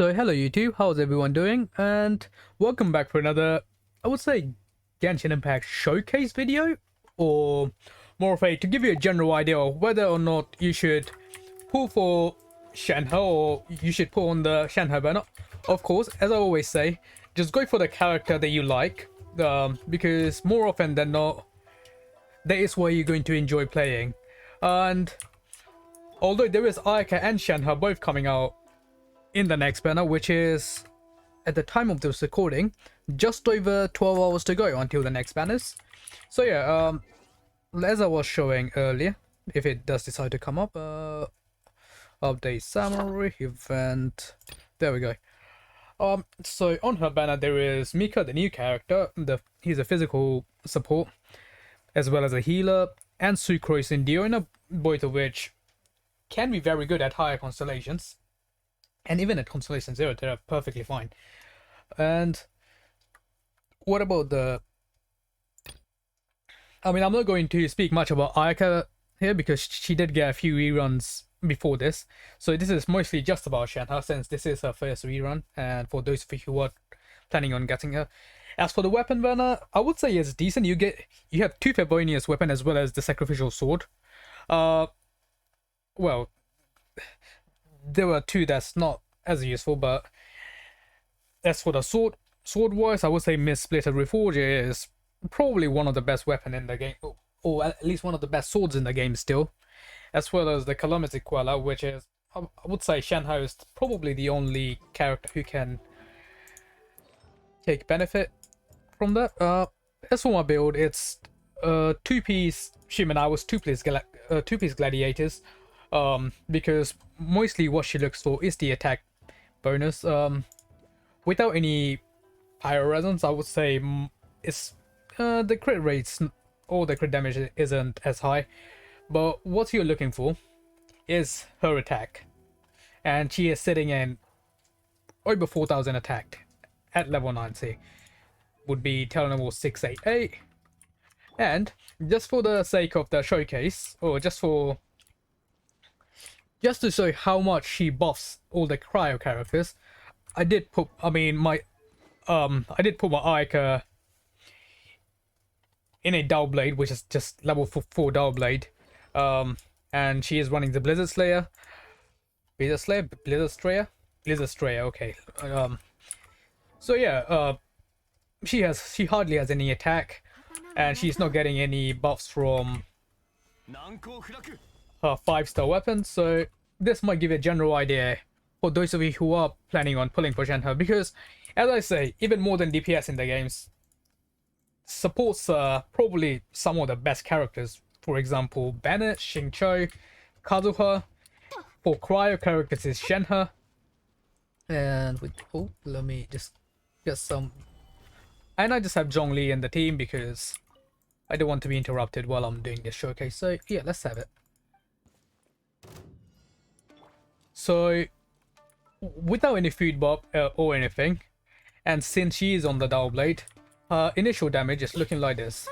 So hello YouTube, how's everyone doing? And welcome back for another, I would say, Genshin Impact showcase video, or more of a to give you a general idea of whether or not you should pull for Shenhe or you should pull on the Shenhe banner. Of course, as I always say, just go for the character that you like, because more often than not, that is where you're going to enjoy playing. And although there is Ayaka and Shenhe both coming out in the next banner, which is at the time of this recording just over 12 hours to go until the next banners. So yeah, as I was showing earlier, if it does decide to come up, update summary event, there we go. So on her banner there is Mika, the new character. He's a physical support as well as a healer, and Sucrose and Diona, both of which can be very good at higher constellations. And even at Constellation 0, they're perfectly fine. And what about the... I mean, I'm not going to speak much about Ayaka here because she did get a few reruns before this. So this is mostly just about Shenhe, since this is her first rerun. And for those of you who are planning on getting her. As for the weapon banner, I would say it's decent. You have two Favonius weapon as well as the sacrificial sword. Well, there were two that's not as useful, but as for the sword wise, I would say Miss Splitter Reforger is probably one of the best weapon in the game, or at least one of the best swords in the game still, as well as the Calamity Queller, which is, I would say Shenhe is probably the only character who can take benefit from that. As for my build, it's two-piece Shimenawa's two-piece gladiators, because mostly what she looks for is the attack bonus. Without any pyro resonance, I would say it's the crit rates or the crit damage isn't as high, but what you're looking for is her attack, and she is sitting in over 4,000 attack at level 90. Would be Telenor 688, and just for the sake of the showcase, or just to show how much she buffs all the cryo characters, I did put my Ayaka in a Dull Blade, which is just level 4 Dull Blade, and she is running the Blizzard Slayer. Blizzard Strayer, okay. So yeah, she hardly has any attack, and she's not getting any buffs from her 5-star weapon, so this might give you a general idea for those of you who are planning on pulling for Shenhe, because as I say, even more than DPS in the games, supports probably some of the best characters. For example, Bennett, Xingqiu, Kazuha. For cryo characters is Shenhe, and with let me just get some, and I just have Zhongli in the team because I don't want to be interrupted while I'm doing this showcase. So yeah, let's have it. So without any food buff or anything, and since she is on the Dull Blade, her initial damage is looking like this.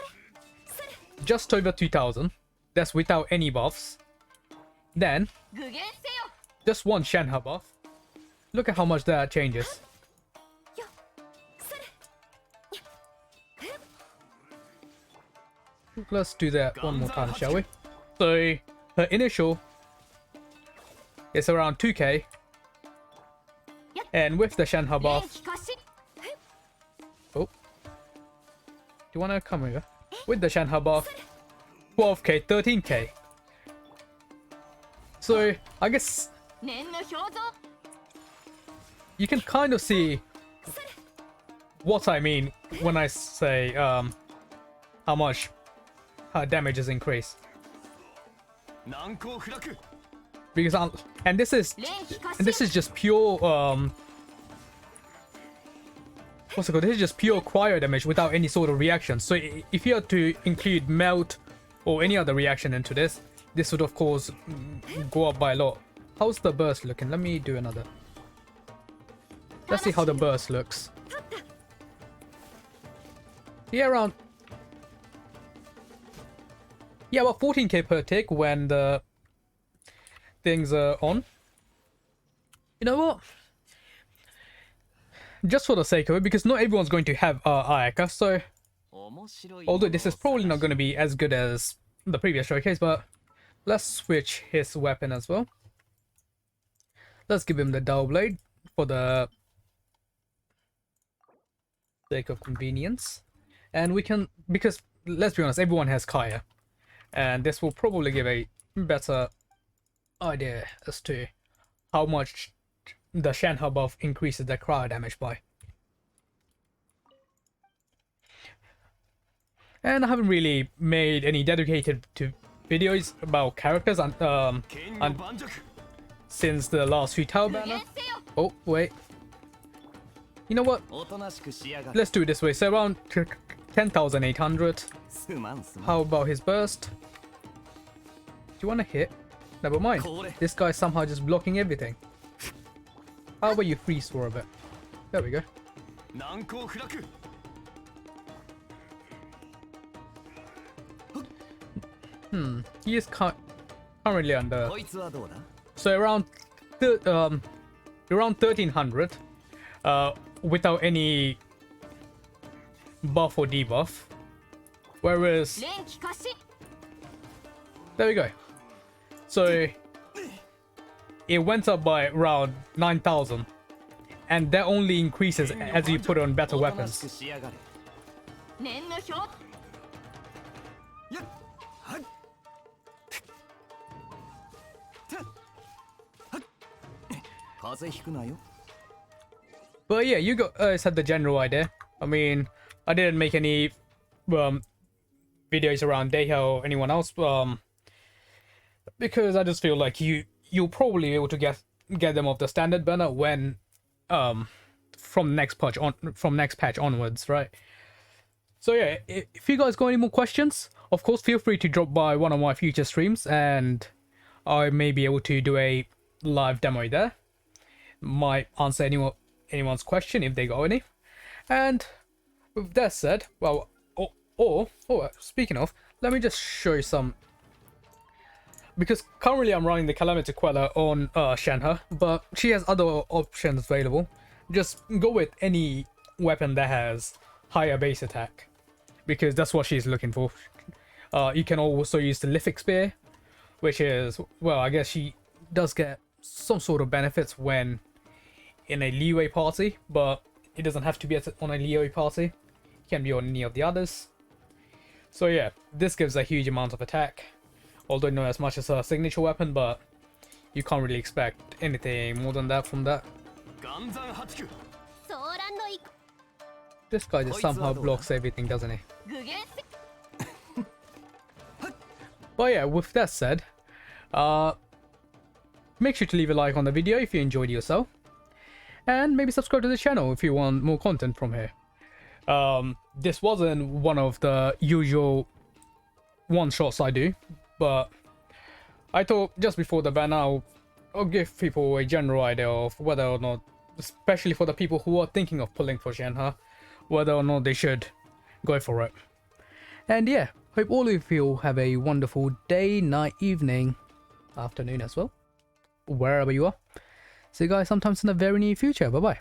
Just over 2,000. That's without any buffs. Then, just one Shenhe buff. Look at how much that changes. Let's do that one more time, shall we? So, her initial is around 2k. And with the Shenhe buff... Oh. Do you want to come here? With the Shenhe buff, 12k, 13k. So, I guess... you can kind of see what I mean when I say how much her damage is increased. Because and this is just pure what's it called? This is just pure cryo damage without any sort of reaction. So if you had to include melt or any other reaction into this, this would of course go up by a lot. How's the burst looking? Let me do another. Let's see how the burst looks. Yeah, around... yeah, about 14k per tick when the things are on. You know what? just for the sake of it, because not everyone's going to have Ayaka, so although this is probably not going to be as good as the previous showcase, but let's switch his weapon as well. Let's give him the Dull Blade for the sake of convenience. And we can, because let's be honest, everyone has Kaya. And this will probably give a better idea as to how much the Shenhe buff increases the cryo damage by. And I haven't really made any dedicated to videos about characters since the last few Tau banner. Oh wait, you know what? Let's do it this way. So around 10,800. How about his burst? Do you want to hit? Never mind. This guy's somehow just blocking everything. How about you freeze for a bit? There we go. He is currently under. So around 1300, without any buff or debuff. Whereas, there we go. So it went up by around 9,000, and that only increases as you put on better weapons. But yeah, you guys had the general idea. I mean, I didn't make any videos around Deha or anyone else, because I just feel like you'll probably be able to get them off the standard banner when from next patch onwards, right? So yeah, if you guys got any more questions, of course feel free to drop by one of my future streams, and I may be able to do a live demo there. Might answer anyone's question if they got any. And with that said, well, speaking of, let me just show you some, because currently I'm running the Calamity Queller on Shenhe, but she has other options available. Just go with any weapon that has higher base attack, because that's what she's looking for. You can also use the Lithic Spear, which is, well, I guess she does get some sort of benefits when in a leeway party, but it doesn't have to be on a leeway party. It can be on any of the others. So yeah, this gives a huge amount of attack, although not as much as her signature weapon, but you can't really expect anything more than that from that. This guy just somehow blocks everything, doesn't he? But yeah, with that said, make sure to leave a like on the video if you enjoyed yourself, and maybe subscribe to the channel if you want more content from here. This wasn't one of the usual one-shots I do, but I thought just before the ban I'll give people a general idea of whether or not, especially for the people who are thinking of pulling for Shenhe, whether or not they should go for it. And yeah, hope all of you have a wonderful day, night, evening, afternoon as well, wherever you are. See you guys sometimes in the very near future. Bye bye.